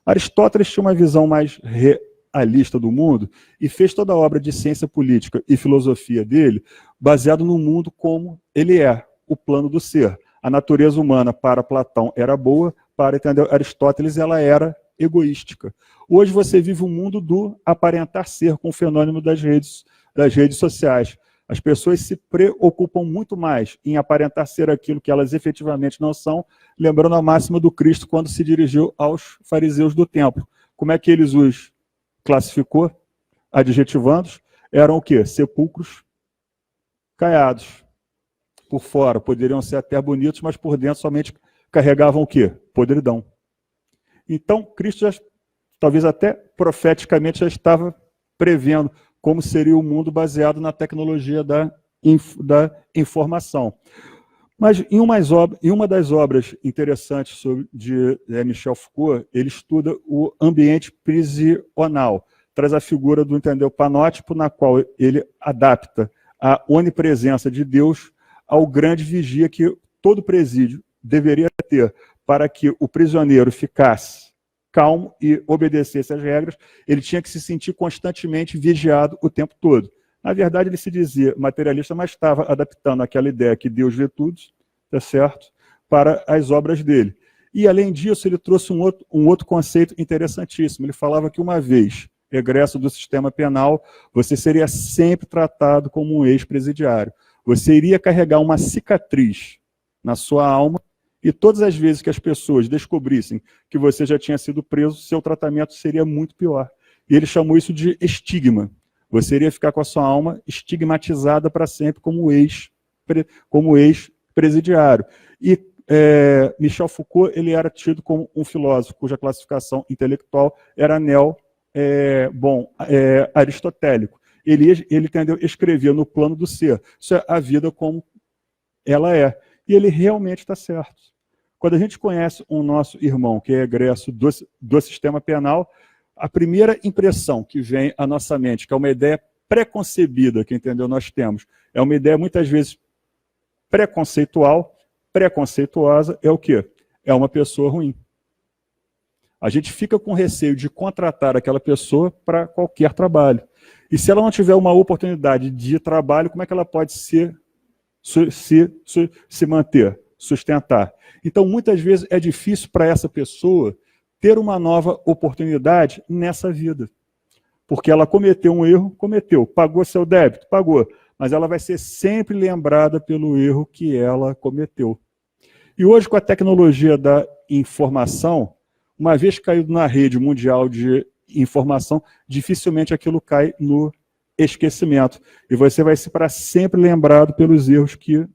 Aristóteles tinha uma visão mais realista do mundo e fez toda a obra de ciência política e filosofia dele baseado no mundo como ele é, o plano do ser. A natureza humana, para Platão, era boa, para entender Aristóteles, ela era egoística. Hoje você vive um mundo do aparentar ser com o fenômeno das redes sociais. As pessoas se preocupam muito mais em aparentar ser aquilo que elas efetivamente não são, lembrando a máxima do Cristo quando se dirigiu aos fariseus do templo. Como é que eles os classificou, adjetivando-os? Eram o quê? Sepulcros caiados. Por fora poderiam ser até bonitos, mas por dentro somente carregavam o quê? Podridão. Então, Cristo, talvez até profeticamente, já estava prevendo como seria o mundo baseado na tecnologia da informação. Mas em uma das obras interessantes de Michel Foucault, ele estuda o ambiente prisional, traz a figura do panótipo, na qual ele adapta a onipresença de Deus ao grande vigia que todo presídio deveria ter para que o prisioneiro ficasse calmo e obedecesse às regras. Ele tinha que se sentir constantemente vigiado o tempo todo. Na verdade, ele se dizia materialista, mas estava adaptando aquela ideia que Deus vê tudo, tá certo, para as obras dele. E, além disso, ele trouxe um outro conceito interessantíssimo. Ele falava que, uma vez egresso do sistema penal, você seria sempre tratado como um ex-presidiário. Você iria carregar uma cicatriz na sua alma, e todas as vezes que as pessoas descobrissem que você já tinha sido preso, seu tratamento seria muito pior. E ele chamou isso de estigma. Você iria ficar com a sua alma estigmatizada para sempre como ex-presidiário. E Michel Foucault, ele era tido como um filósofo cuja classificação intelectual era aristotélico. Ele entendeu, escrevia no plano do ser. Isso é a vida como ela é. E ele realmente está certo. Quando a gente conhece um nosso irmão que é egresso do sistema penal, a primeira impressão que vem à nossa mente, que é uma ideia preconcebida, que entendeu, nós temos, é uma ideia muitas vezes preconceituosa, é o quê? É uma pessoa ruim. A gente fica com receio de contratar aquela pessoa para qualquer trabalho. E se ela não tiver uma oportunidade de trabalho, como é que ela pode se manter, sustentar? Então, muitas vezes é difícil para essa pessoa ter uma nova oportunidade nessa vida. Porque ela cometeu um erro, pagou seu débito, pagou, mas ela vai ser sempre lembrada pelo erro que ela cometeu. E hoje, com a tecnologia da informação, uma vez caído na rede mundial de informação, dificilmente aquilo cai no esquecimento. E você vai ser para sempre lembrado pelos erros que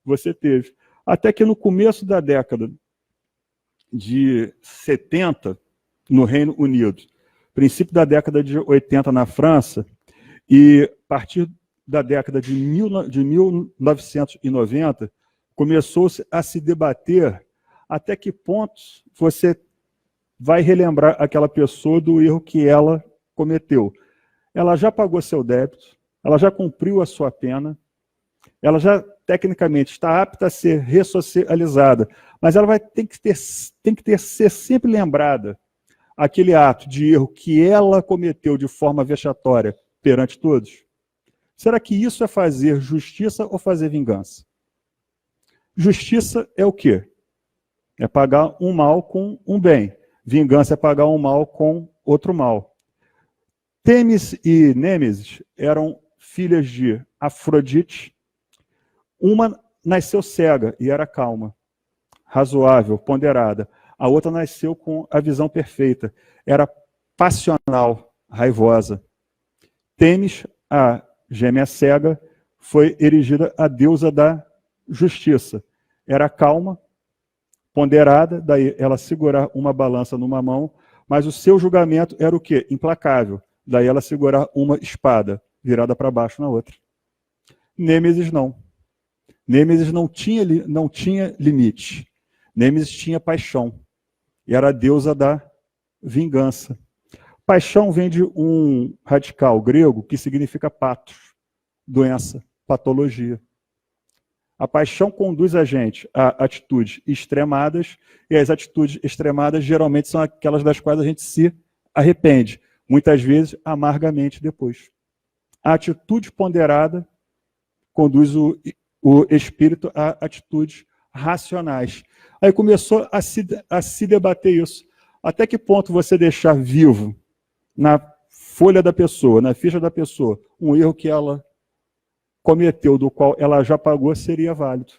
você teve. Até que no começo da década de 70, no Reino Unido, princípio da década de 80 na França, e a partir da década de 1990, começou-se a se debater até que pontos você vai relembrar aquela pessoa do erro que ela cometeu. Ela já pagou seu débito, ela já cumpriu a sua pena, ela já tecnicamente está apta a ser ressocializada, mas ela tem que ser sempre lembrada aquele ato de erro que ela cometeu de forma vexatória perante todos. Será que isso é fazer justiça ou fazer vingança? Justiça é o quê? É pagar um mal com um bem. Vingança é pagar um mal com outro mal. Têmis e Nêmesis eram filhas de Afrodite. Uma nasceu cega e era calma, razoável, ponderada. A outra nasceu com a visão perfeita. Era passional, raivosa. Têmis, a gêmea cega, foi erigida a deusa da justiça. era calma, ponderada, daí ela segurar uma balança numa mão, mas o seu julgamento era o quê? Implacável. Daí ela segurar uma espada virada para baixo na outra. Nêmesis não. Nêmesis não tinha limite. Nêmesis tinha paixão. E era a deusa da vingança. Paixão vem de um radical grego que significa patos, doença, patologia. A paixão conduz a gente a atitudes extremadas, e as atitudes extremadas geralmente são aquelas das quais a gente se arrepende, muitas vezes amargamente depois. A atitude ponderada conduz o espírito a atitudes racionais. Aí começou a se debater isso. Até que ponto você deixar vivo na folha da pessoa, na ficha da pessoa, um erro que ela cometeu, do qual ela já pagou, seria válido.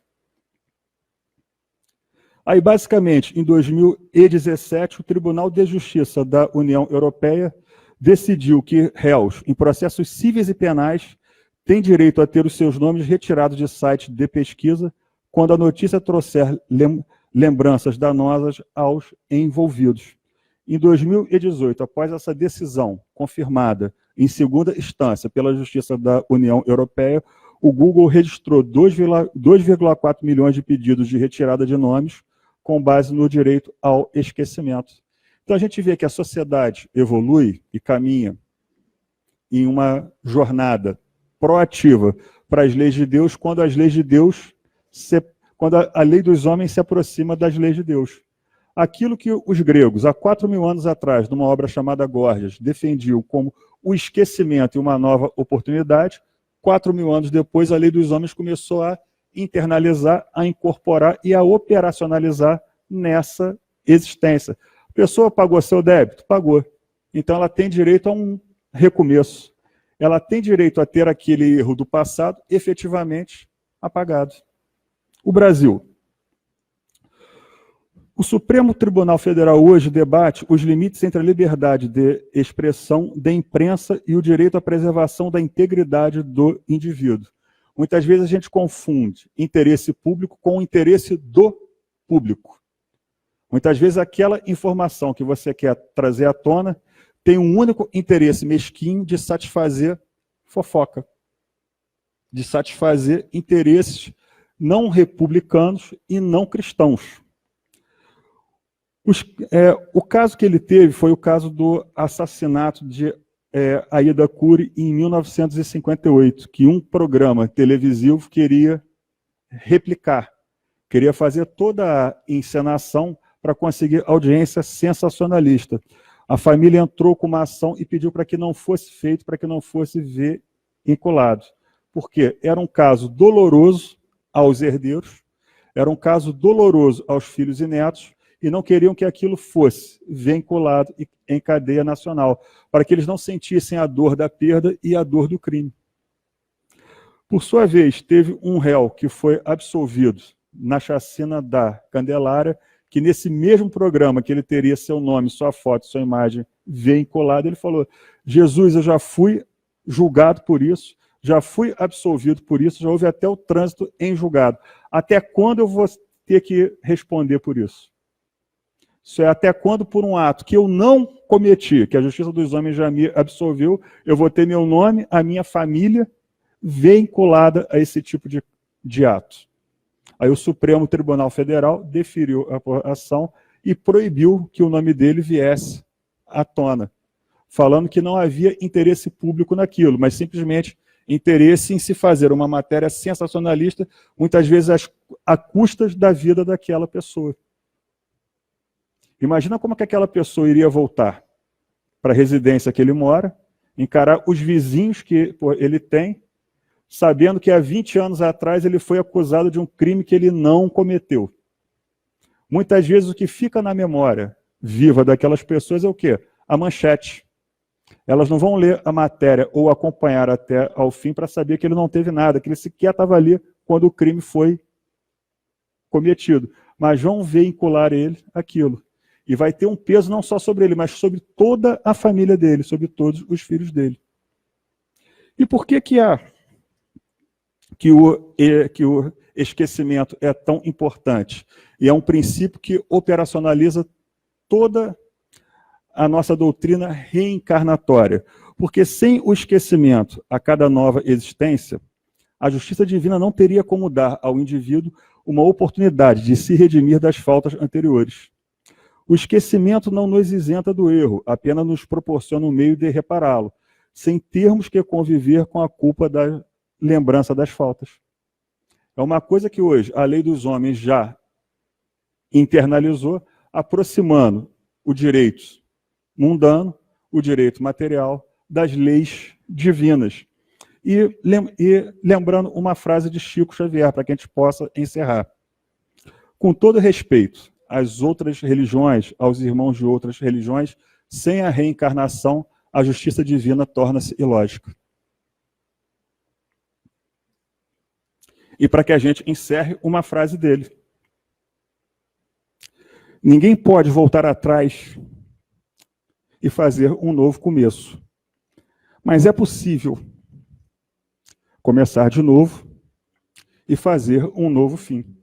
Aí, basicamente, em 2017, o Tribunal de Justiça da União Europeia decidiu que réus em processos cíveis e penais têm direito a ter os seus nomes retirados de site de pesquisa quando a notícia trouxer lembranças danosas aos envolvidos. Em 2018, após essa decisão confirmada em segunda instância pela Justiça da União Europeia, o Google registrou 2,4 milhões de pedidos de retirada de nomes com base no direito ao esquecimento. Então a gente vê que a sociedade evolui e caminha em uma jornada proativa para as leis de Deus, quando as leis de Deus, quando a lei dos homens se aproxima das leis de Deus. Aquilo que os gregos, há 4.000 anos atrás, numa obra chamada Górgias, defendiam como o esquecimento e uma nova oportunidade, 4.000 anos depois, a lei dos homens começou a internalizar, a incorporar e a operacionalizar nessa existência. A pessoa pagou seu débito? Pagou. Então ela tem direito a um recomeço. Ela tem direito a ter aquele erro do passado efetivamente apagado. O Brasil. O Supremo Tribunal Federal hoje debate os limites entre a liberdade de expressão da imprensa e o direito à preservação da integridade do indivíduo. Muitas vezes a gente confunde interesse público com o interesse do público. Muitas vezes aquela informação que você quer trazer à tona tem um único interesse mesquinho de satisfazer fofoca, de satisfazer interesses não republicanos e não cristãos. O caso que ele teve foi o caso do assassinato de Aida Cury em 1958, que um programa televisivo queria replicar, queria fazer toda a encenação para conseguir audiência sensacionalista. A família entrou com uma ação e pediu para que não fosse feito, para que não fosse vinculado. Porque era um caso doloroso aos herdeiros, era um caso doloroso aos filhos e netos, e não queriam que aquilo fosse vinculado em cadeia nacional, para que eles não sentissem a dor da perda e a dor do crime. Por sua vez, teve um réu que foi absolvido na chacina da Candelária, que nesse mesmo programa que ele teria seu nome, sua foto, sua imagem vinculada, ele falou: Jesus, eu já fui julgado por isso, já fui absolvido por isso, já houve até o trânsito em julgado. Até quando eu vou ter que responder por isso? Isso é até quando, por um ato que eu não cometi, que a Justiça dos Homens já me absolveu, eu vou ter meu nome, a minha família vinculada a esse tipo de ato. Aí o Supremo Tribunal Federal deferiu a ação e proibiu que o nome dele viesse à tona, falando que não havia interesse público naquilo, mas simplesmente interesse em se fazer uma matéria sensacionalista, muitas vezes a custas da vida daquela pessoa. Imagina como que aquela pessoa iria voltar para a residência que ele mora, encarar os vizinhos que ele tem, sabendo que há 20 anos atrás ele foi acusado de um crime que ele não cometeu. Muitas vezes o que fica na memória viva daquelas pessoas é o quê? A manchete. Elas não vão ler a matéria ou acompanhar até ao fim para saber que ele não teve nada, que ele sequer estava ali quando o crime foi cometido. Mas vão vincular ele àquilo. E vai ter um peso não só sobre ele, mas sobre toda a família dele, sobre todos os filhos dele. E por que que o esquecimento é tão importante? E é um princípio que operacionaliza toda a nossa doutrina reencarnatória. Porque sem o esquecimento a cada nova existência, a justiça divina não teria como dar ao indivíduo uma oportunidade de se redimir das faltas anteriores. O esquecimento não nos isenta do erro, apenas nos proporciona um meio de repará-lo, sem termos que conviver com a culpa da lembrança das faltas. É uma coisa que hoje a lei dos homens já internalizou, aproximando o direito mundano, o direito material, das leis divinas. E lembrando uma frase de Chico Xavier, para que a gente possa encerrar. Com todo respeito às outras religiões, aos irmãos de outras religiões, sem a reencarnação, a justiça divina torna-se ilógica. E para que a gente encerre, uma frase dele. Ninguém pode voltar atrás e fazer um novo começo. Mas é possível começar de novo e fazer um novo fim.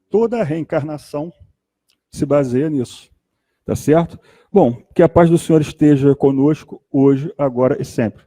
Toda a reencarnação se baseia nisso. Tá certo? Bom, que a paz do Senhor esteja conosco hoje, agora e sempre.